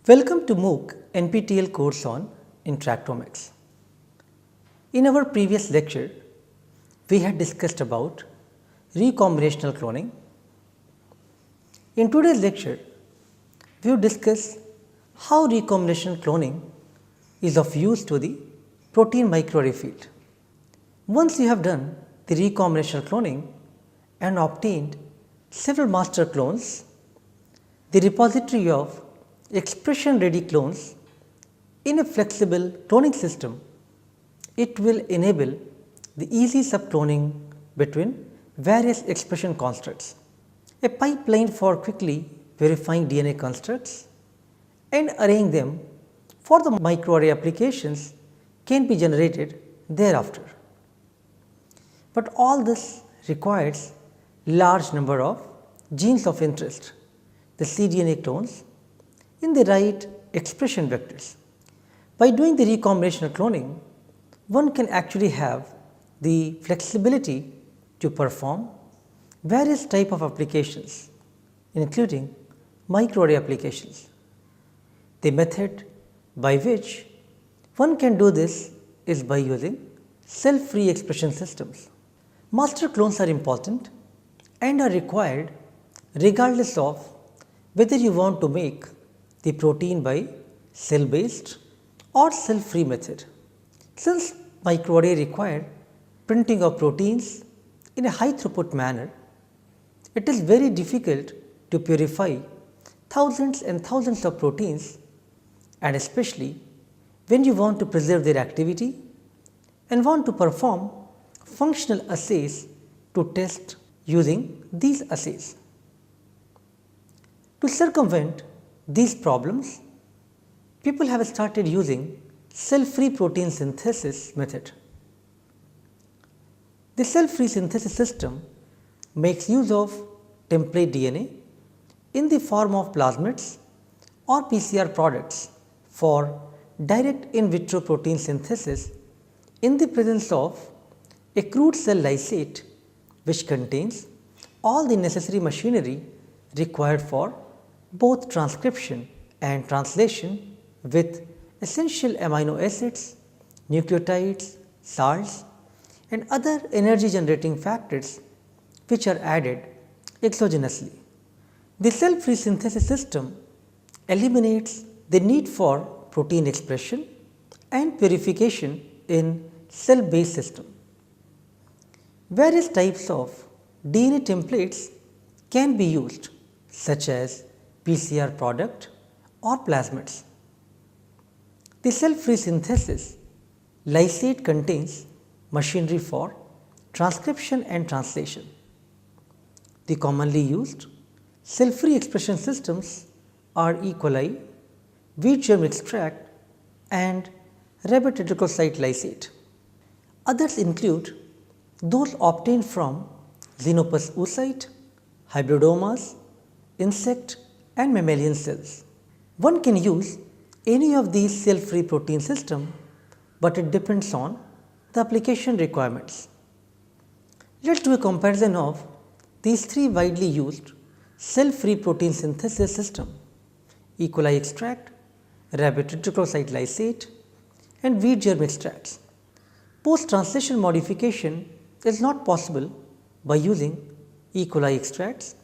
Welcome to MOOC NPTEL course on interactomics. In our previous lecture, we had discussed about recombinational cloning. In today's lecture, we will discuss how recombinational cloning is of use to the protein microarray field. Once you have done the recombinational cloning and obtained several master clones, the repository of expression ready clones in a flexible cloning system, it will enable the easy subcloning between various expression constructs, a pipeline for quickly verifying DNA constructs and arraying them for the microarray applications can be generated thereafter. But all this requires large number of genes of interest, the cDNA clones, in the right expression vectors. By doing the recombinational cloning, one can actually have the flexibility to perform various type of applications, including microarray applications. The method by which one can do this is by using cell-free expression systems. Master clones are important and are required regardless of whether you want to make the protein by cell based or cell free method. Since microarray require printing of proteins in a high throughput manner, it is very difficult to purify thousands and thousands of proteins, and especially when you want to preserve their activity and want to perform functional assays to test using these assays. To circumvent these problems, people have started using cell-free protein synthesis method. The cell-free synthesis system makes use of template DNA in the form of plasmids or PCR products for direct in vitro protein synthesis in the presence of a crude cell lysate, which contains all the necessary machinery required for both transcription and translation with essential amino acids, nucleotides, salts and other energy generating factors which are added exogenously. The cell-free synthesis system eliminates the need for protein expression and purification in cell-based system. Various types of DNA templates can be used, such as PCR product or plasmids. The cell-free synthesis lysate contains machinery for transcription and translation. The commonly used cell-free expression systems are E. coli, wheat germ extract and rabbit reticulocyte lysate. Others include those obtained from Xenopus oocyte, hybridomas, insect and mammalian cells. One can use any of these cell-free protein system, but it depends on the application requirements. Let us do a comparison of these three widely used cell-free protein synthesis system: E. coli extract, rabbit reticulocyte lysate and wheat germ extracts. Post-translation modification is not possible by using E. coli extracts,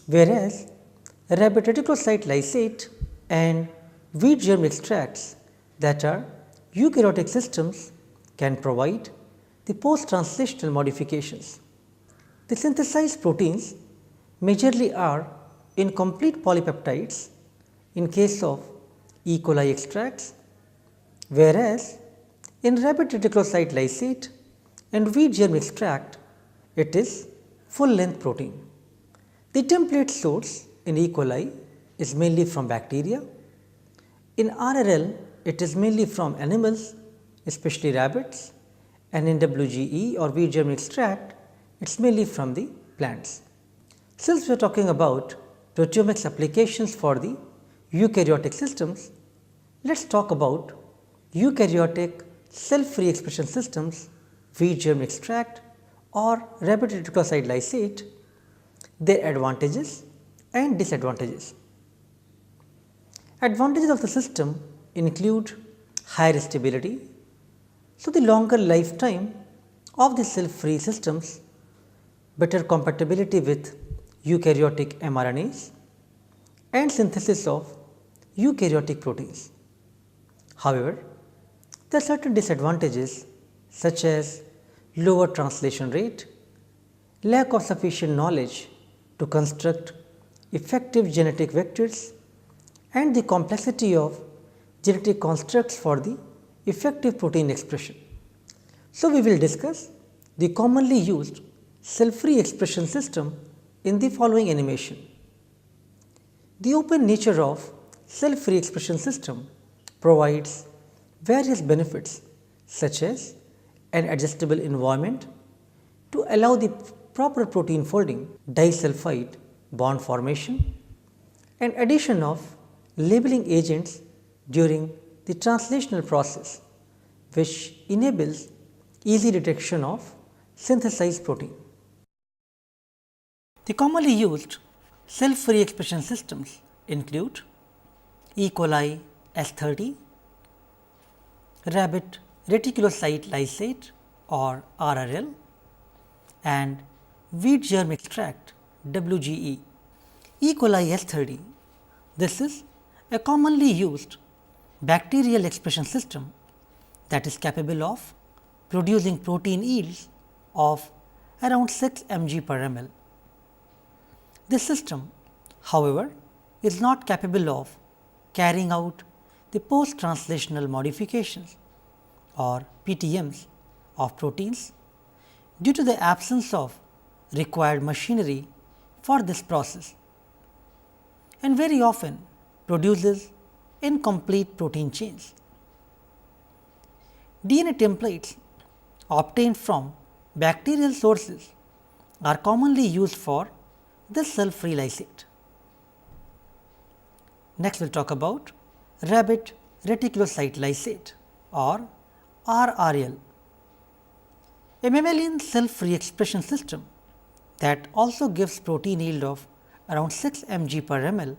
whereas rabbit reticulocyte lysate and wheat germ extracts that are eukaryotic systems can provide the post-translational modifications. The synthesized proteins majorly are incomplete polypeptides in case of E. coli extracts, whereas in rabbit reticulocyte lysate and wheat germ extract it is full length protein. The template source in E. coli is mainly from bacteria. In RRL, it is mainly from animals, especially rabbits, and in WGE or wheat germ extract, it is mainly from the plants. Since we are talking about proteomics applications for the eukaryotic systems, let us talk about eukaryotic cell-free expression systems, wheat germ extract or rabbit reticulocyte lysate, their advantages and disadvantages. Advantages of the system include higher stability. So, the longer lifetime of the cell-free systems, better compatibility with eukaryotic mRNAs and synthesis of eukaryotic proteins. However, there are certain disadvantages such as lower translation rate, lack of sufficient knowledge to construct effective genetic vectors, and the complexity of genetic constructs for the effective protein expression. So, we will discuss the commonly used cell-free expression system in the following animation. The open nature of cell-free expression system provides various benefits such as an adjustable environment to allow the proper protein folding, disulfide bond formation, and addition of labeling agents during the translational process, which enables easy detection of synthesized protein. The commonly used cell-free expression systems include E. coli S30, rabbit reticulocyte lysate or RRL, and wheat germ extract WGE. E. coli S30, this is a commonly used bacterial expression system that is capable of producing protein yields of around 6 mg per ml. This system, however, is not capable of carrying out the post-translational modifications or PTMs of proteins due to the absence of required machinery for this process, and very often produces incomplete protein chains. DNA templates obtained from bacterial sources are commonly used for this cell-free lysate. Next, we will talk about rabbit reticulocyte lysate or RRL, a mammalian cell-free expression system that also gives protein yield of around 6 mg per ml.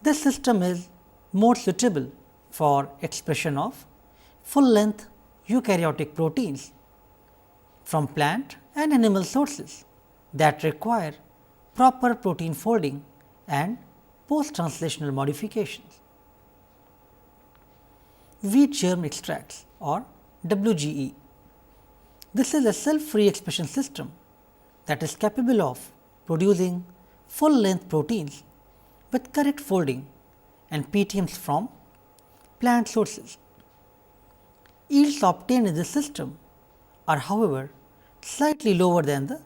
This system is more suitable for expression of full-length eukaryotic proteins from plant and animal sources that require proper protein folding and post-translational modifications. Wheat germ extracts or WGE. This is a cell-free expression system that is capable of producing full-length proteins with correct folding and PTMs from plant sources. Yields obtained in this system are, however, slightly lower than the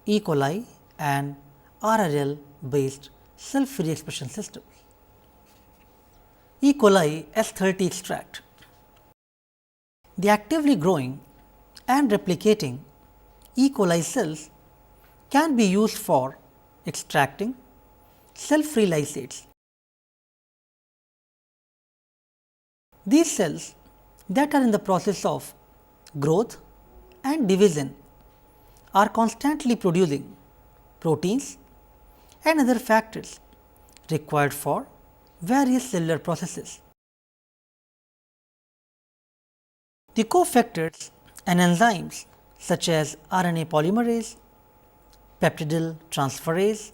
E. coli and RRL based cell-free expression systems. E. coli S30 extract. The actively growing and replicating E. coli cells can be used for extracting cell-free lysates. These cells that are in the process of growth and division are constantly producing proteins and other factors required for various cellular processes. The cofactors and enzymes such as RNA polymerase, peptidyl transferase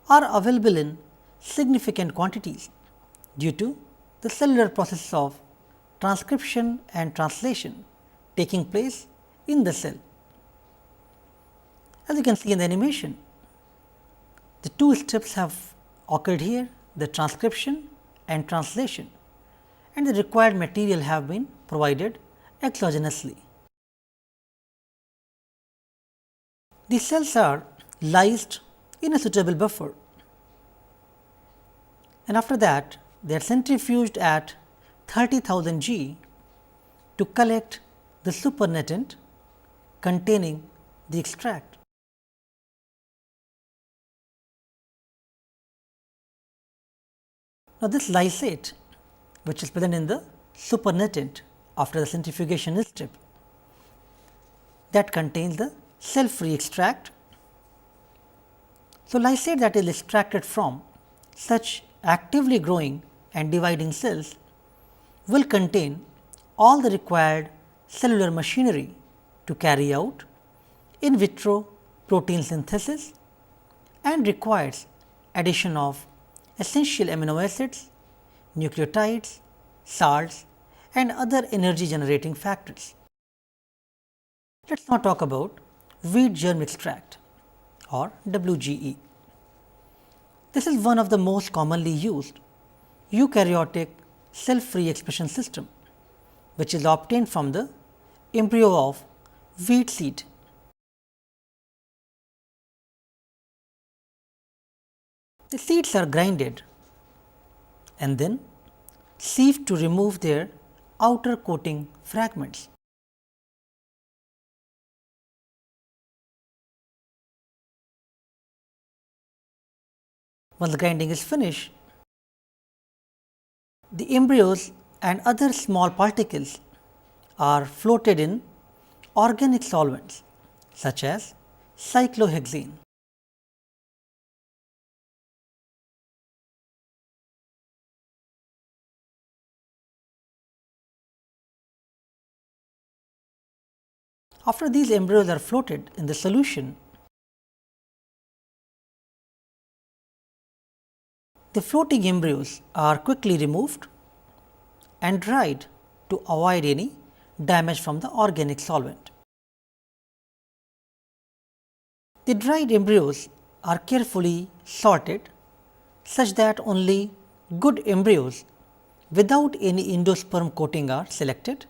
are available in significant quantities due to the cellular process of transcription and translation taking place in the cell. As you can see in the animation, the two steps have occurred here, the transcription and translation, and the required material have been provided exogenously. The cells are lysed in a suitable buffer, and after that they are centrifuged at 30,000 G to collect the supernatant containing the extract. Now, this lysate which is present in the supernatant after the centrifugation step, that contains the cell-free extract. So, lysate that is extracted from such actively growing and dividing cells will contain all the required cellular machinery to carry out in vitro protein synthesis and requires addition of essential amino acids, nucleotides, salts and other energy generating factors. Let us now talk about wheat germ extract or WGE. This is one of the most commonly used eukaryotic cell free expression system, which is obtained from the embryo of wheat seed. The seeds are grinded and then sieved to remove their outer coating fragments. Once the grinding is finished, the embryos and other small particles are floated in organic solvents such as cyclohexane. After these embryos are floated in the solution, the floating embryos are quickly removed and dried to avoid any damage from the organic solvent. The dried embryos are carefully sorted such that only good embryos without any endosperm coating are selected.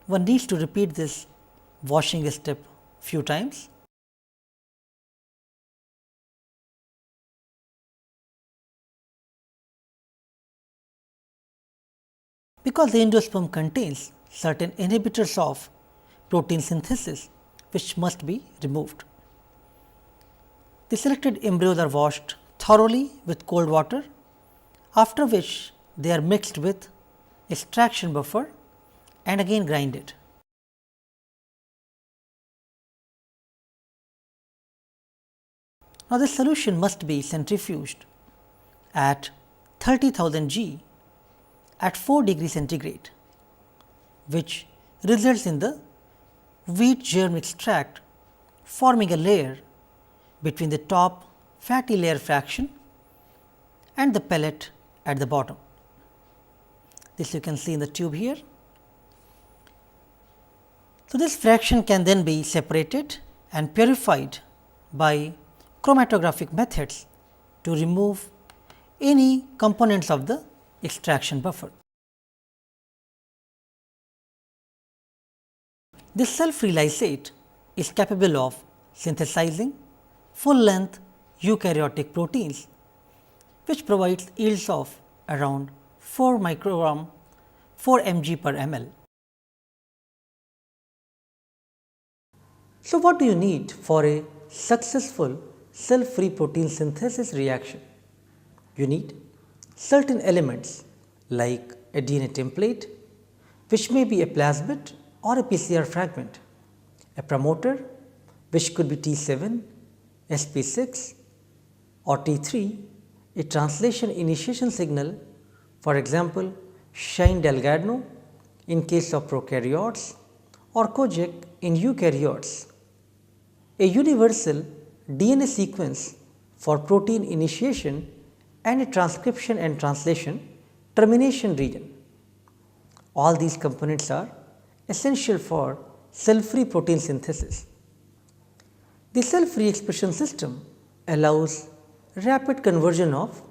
One needs to repeat this washing step few times. Because the endosperm contains certain inhibitors of protein synthesis which must be removed. The selected embryos are washed thoroughly with cold water, after which they are mixed with extraction buffer and again grinded. Now, the solution must be centrifuged at 30,000 G at 4 degree centigrade, which results in the wheat germ extract forming a layer between the top fatty layer fraction and the pellet at the bottom. This you can see in the tube here. So, this fraction can then be separated and purified by chromatographic methods to remove any components of the extraction buffer. This cell-free lysate is capable of synthesizing full-length eukaryotic proteins, which provides yields of around 4 microgram 4 mg per ml. So, what do you need for a successful cell-free protein synthesis reaction? You need certain elements like a DNA template, which may be a plasmid or a PCR fragment, a promoter which could be T7, SP6 or T3, a translation initiation signal, for example, Shine Delgado in case of prokaryotes or Kojak in eukaryotes, a universal DNA sequence for protein initiation and a transcription and translation termination region. All these components are essential for cell-free protein synthesis. The cell-free expression system allows rapid conversion of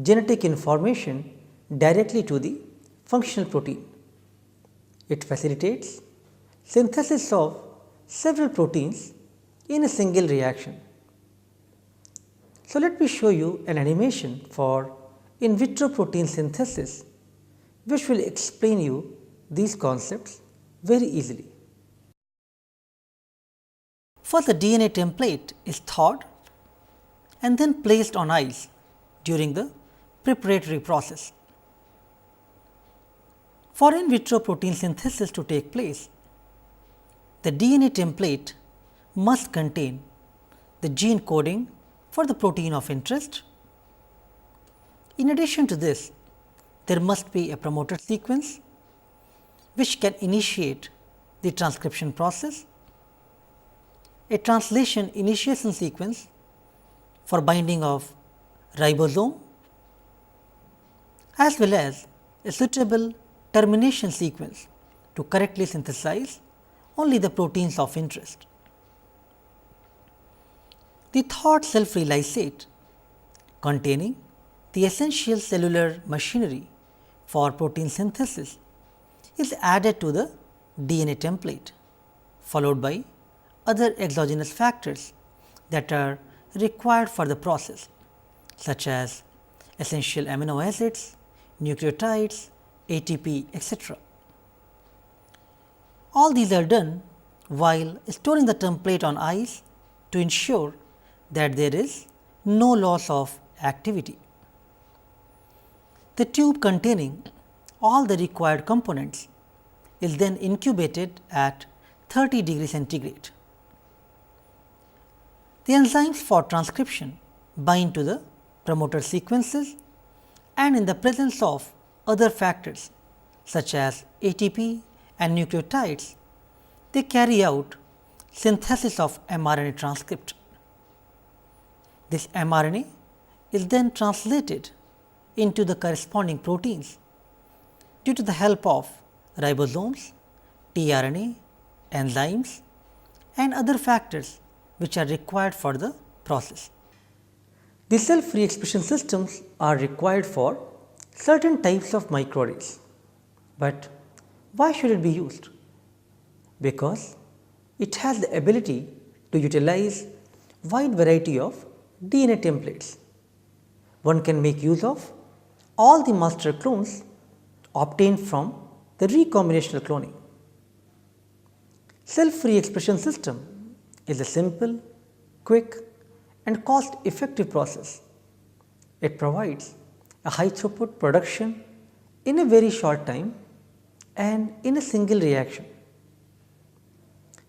genetic information directly to the functional protein. It facilitates synthesis of several proteins in a single reaction. So, let me show you an animation for in vitro protein synthesis, which will explain you these concepts very easily. First, the DNA template is thawed and then placed on ice during the preparatory process. For in vitro protein synthesis to take place, The DNA template must contain the gene coding for the protein of interest. In addition to this, there must be a promoter sequence which can initiate the transcription process, a translation initiation sequence for binding of ribosome, as well as a suitable termination sequence to correctly synthesize only the proteins of interest. The thawed cell-free lysate containing the essential cellular machinery for protein synthesis is added to the DNA template, followed by other exogenous factors that are required for the process, such as essential amino acids, nucleotides, ATP, etc. All these are done while storing the template on ice to ensure that there is no loss of activity. The tube containing all the required components is then incubated at 30 degrees centigrade. The enzymes for transcription bind to the promoter sequences, and in the presence of other factors such as ATP and nucleotides, they carry out synthesis of mRNA transcript. This mRNA is then translated into the corresponding proteins due to the help of ribosomes, tRNA, enzymes and other factors which are required for the process. The cell-free expression systems are required for certain types of microarrays, but why should it be used? Because it has the ability to utilize wide variety of DNA templates. One can make use of all the master clones obtained from the recombinational cloning. Cell-free expression system is a simple, quick and cost effective process. It provides a high throughput production in a very short time and in a single reaction.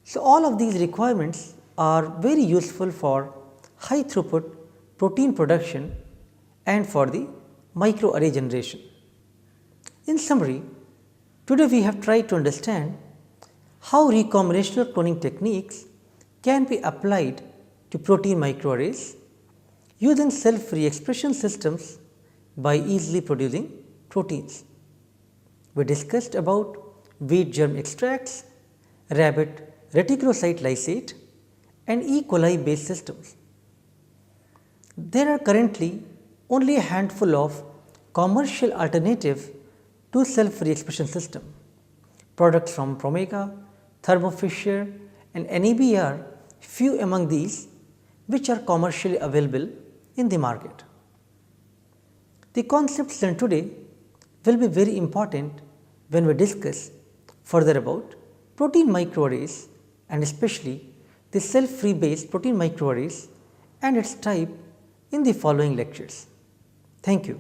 So, all of these requirements are very useful for high throughput protein production and for the microarray generation. In summary, today we have tried to understand how recombinational cloning techniques can be applied to protein microarrays using cell-free expression systems by easily producing proteins. We discussed about wheat germ extracts, rabbit reticulocyte lysate and E. coli based systems. There are currently only a handful of commercial alternatives to cell-free expression system. Products from Promega, Thermo Fisher and NAB are few among these which are commercially available in the market. The concepts learned today will be very important when we discuss further about protein microarrays and especially the cell-free based protein microarrays and its type in the following lectures. Thank you.